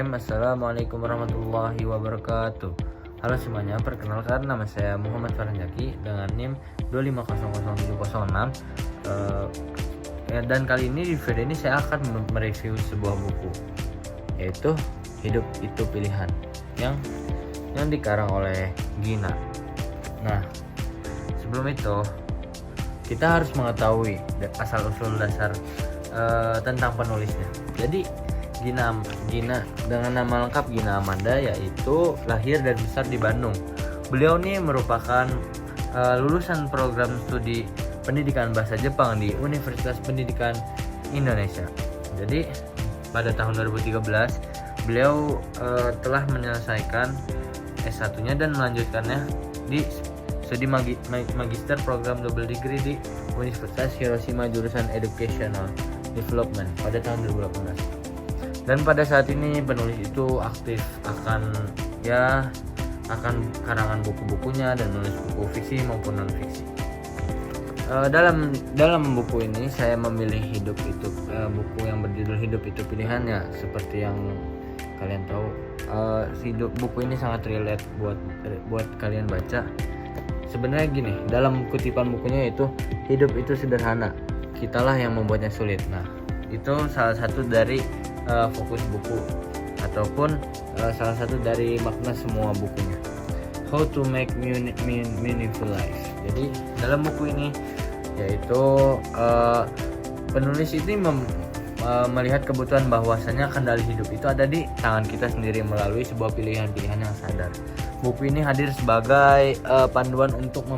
Bismillahirrahmanirrahim. Assalamualaikum warahmatullahi wabarakatuh. Halo semuanya, perkenalkan nama saya Muhammad Farhan Zaki dengan NIM 2500706. Dan kali ini di video ini saya akan mereview sebuah buku, yaitu Hidup Itu Pilihan yang dikarang oleh Gina. Nah, sebelum itu kita harus mengetahui asal-usul dasar tentang penulisnya. Jadi Gina dengan nama lengkap Gina Amanda, yaitu lahir dan besar di Bandung. Beliau ini merupakan lulusan program studi pendidikan bahasa Jepang di Universitas Pendidikan Indonesia. Jadi pada tahun 2013 beliau telah menyelesaikan S1-nya dan melanjutkannya di studi magister program double degree di Universitas Hiroshima jurusan Educational Development pada tahun 2018. Dan pada saat ini penulis itu aktif akan karangan buku-bukunya dan menulis buku fiksi maupun non fiksi. Dalam buku ini saya memilih buku yang berjudul Hidup Itu Pilihannya. Seperti yang kalian tahu, buku ini sangat relate buat kalian baca. Sebenarnya gini, dalam kutipan bukunya itu hidup itu sederhana, kitalah yang membuatnya sulit. Nah, itu salah satu dari fokus buku ataupun salah satu dari makna semua bukunya. How to make meaningful life. Jadi dalam buku ini yaitu penulis ini melihat kebutuhan bahwasannya kendali hidup itu ada di tangan kita sendiri melalui sebuah pilihan-pilihan yang sadar. Buku ini hadir sebagai panduan untuk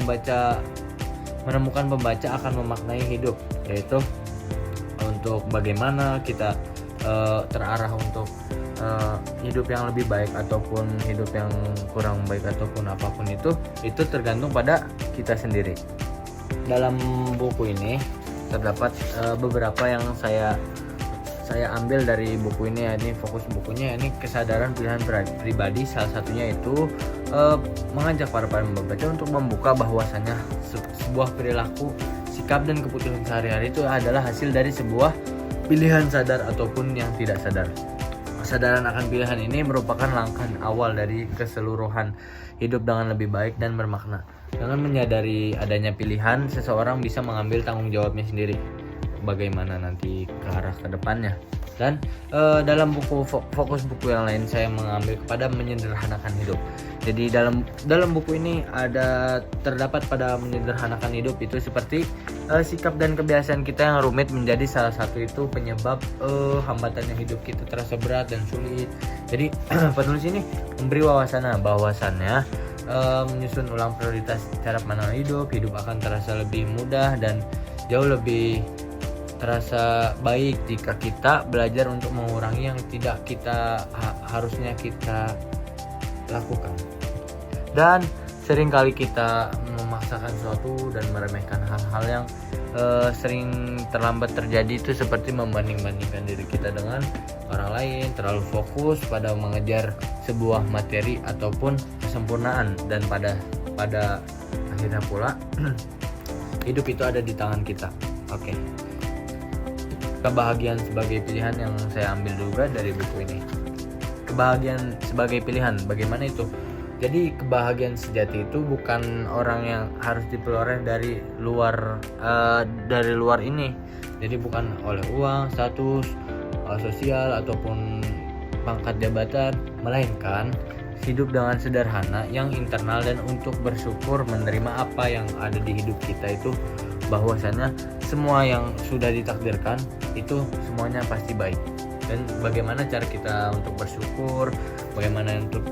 menemukan pembaca akan memaknai hidup, yaitu untuk bagaimana kita terarah untuk hidup yang lebih baik ataupun hidup yang kurang baik ataupun apapun itu tergantung pada kita sendiri. Dalam buku ini terdapat beberapa yang saya ambil dari buku ini. Ini fokus bukunya, ini kesadaran pilihan pribadi. Salah satunya itu mengajak para pembaca untuk membuka bahwasannya sebuah perilaku, sikap dan keputusan sehari-hari itu adalah hasil dari sebuah pilihan sadar ataupun yang tidak sadar. Kesadaran akan pilihan ini merupakan langkah awal dari keseluruhan hidup dengan lebih baik dan bermakna. Dengan menyadari adanya pilihan, seseorang bisa mengambil tanggung jawabnya sendiri bagaimana nanti ke arah kedepannya. Dan dalam fokus buku yang lain saya mengambil kepada menyederhanakan hidup. Jadi dalam buku ini terdapat pada menyederhanakan hidup itu seperti sikap dan kebiasaan kita yang rumit menjadi salah satu itu penyebab hambatannya hidup kita terasa berat dan sulit. Jadi penulis ini memberi bahwasannya menyusun ulang prioritas cara pandang hidup akan terasa lebih mudah dan jauh lebih terasa baik jika kita belajar untuk mengurangi yang tidak harusnya kita lakukan. Dan seringkali kita memaksakan sesuatu dan meremehkan hal-hal yang sering terlambat terjadi, itu seperti membanding-bandingkan diri kita dengan orang lain, terlalu fokus pada mengejar sebuah materi ataupun kesempurnaan, dan pada akhirnya pula hidup itu ada di tangan kita. Oke. Kebahagiaan sebagai pilihan yang saya ambil juga dari buku ini. Kebahagiaan sebagai pilihan, bagaimana itu? Jadi kebahagiaan sejati itu bukan orang yang harus diperoleh dari luar ini. Jadi bukan oleh uang, status, sosial ataupun pangkat jabatan, melainkan hidup dengan sederhana yang internal dan untuk bersyukur menerima apa yang ada di hidup kita itu, bahwasannya semua yang sudah ditakdirkan itu semuanya pasti baik. Dan bagaimana cara kita untuk bersyukur, bagaimana untuk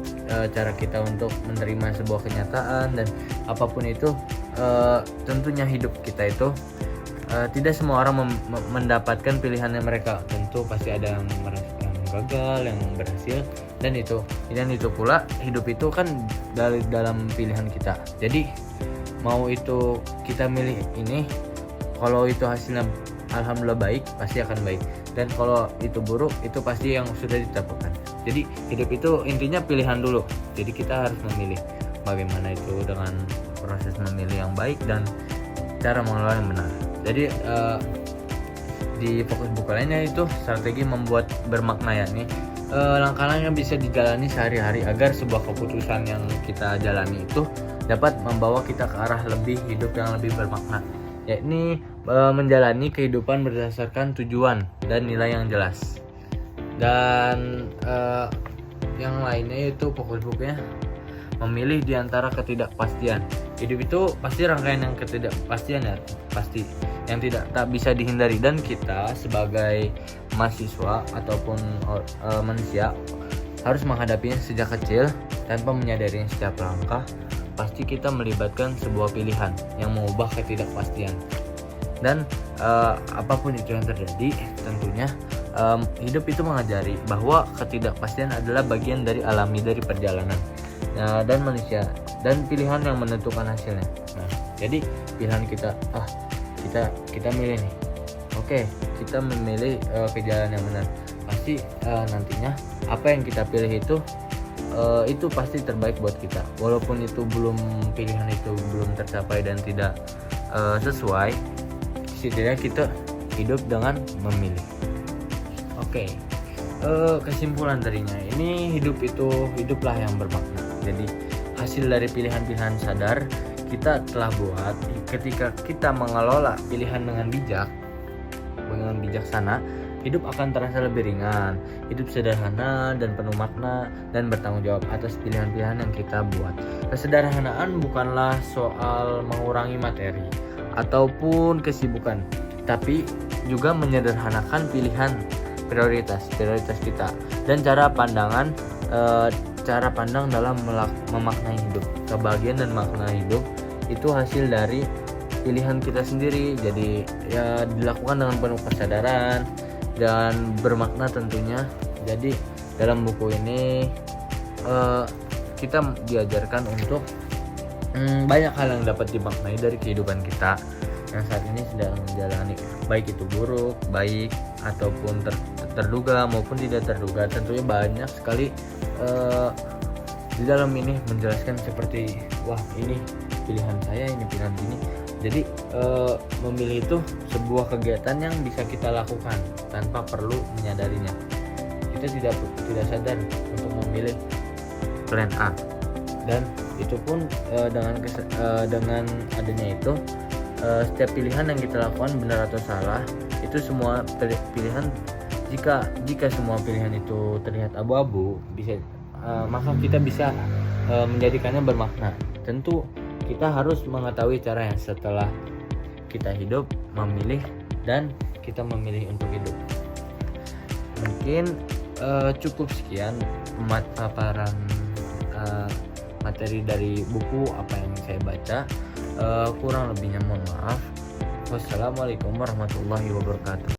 cara kita untuk menerima sebuah kenyataan, dan apapun itu tentunya hidup kita itu tidak semua orang mendapatkan pilihannya mereka. Tentu pasti ada yang gagal, yang berhasil, dan itu pula hidup itu kan dalam pilihan kita. Jadi mau itu kita milih ini, kalau itu hasilnya alhamdulillah baik, pasti akan baik, dan kalau itu buruk itu pasti yang sudah ditetapkan. Jadi hidup itu intinya pilihan dulu. Jadi kita harus memilih bagaimana itu dengan proses memilih yang baik dan cara mengelola yang benar. Jadi di fokus buku lainnya itu strategi membuat bermakna, ya nih langkah-langkah yang bisa dijalani sehari-hari agar sebuah keputusan yang kita jalani itu dapat membawa kita ke arah hidup yang lebih bermakna, yakni menjalani kehidupan berdasarkan tujuan dan nilai yang jelas. Dan yang lainnya yaitu fokus bukunya memilih di antara ketidakpastian. Hidup itu pasti rangkaian yang ketidakpastian, ya, pasti yang tak bisa dihindari, dan kita sebagai mahasiswa ataupun manusia harus menghadapinya sejak kecil tanpa menyadarinya. Setiap langkah pasti kita melibatkan sebuah pilihan yang mengubah ketidakpastian, dan apapun itu yang terjadi tentunya hidup itu mengajari bahwa ketidakpastian adalah bagian dari alami dari perjalanan dan manusia, dan pilihan yang menentukan hasilnya. Nah, jadi pilihan kita kita milih nih, oke, kita memilih ke jalan yang benar, pasti nantinya apa yang kita pilih itu pasti terbaik buat kita, walaupun pilihan itu belum tercapai dan tidak sesuai, setidaknya kita hidup dengan memilih. Oke, kesimpulan darinya ini, hiduplah yang bermakna. Jadi hasil dari pilihan-pilihan sadar kita telah buat. Ketika kita mengelola pilihan dengan bijaksana, hidup akan terasa lebih ringan, hidup sederhana dan penuh makna, dan bertanggung jawab atas pilihan-pilihan yang kita buat. Kesederhanaan bukanlah soal mengurangi materi ataupun kesibukan, tapi juga menyederhanakan pilihan prioritas kita dan cara pandang dalam memaknai hidup. Kebahagiaan dan makna hidup itu hasil dari pilihan kita sendiri, jadi ya dilakukan dengan penuh kesadaran dan bermakna tentunya. Jadi dalam buku ini kita diajarkan untuk banyak hal yang dapat dimaknai dari kehidupan kita yang saat ini sedang menjalani, baik itu buruk, baik ataupun terduga maupun tidak terduga. Tentunya banyak sekali di dalam ini menjelaskan seperti, wah ini pilihan saya, ini pilihan ini. Jadi memilih itu sebuah kegiatan yang bisa kita lakukan tanpa perlu menyadarinya. Kita tidak sadar untuk memilih plan A, dan itu pun dengan adanya itu setiap pilihan yang kita lakukan benar atau salah, itu semua pilihan, jika semua pilihan itu terlihat abu-abu, maka kita bisa menjadikannya bermakna. Tentu kita harus mengetahui cara yang setelah kita hidup memilih dan kita memilih untuk hidup. Mungkin cukup sekian paparan materi dari buku apa yang saya baca. Kurang lebihnya mohon maaf. Wassalamualaikum warahmatullahi wabarakatuh.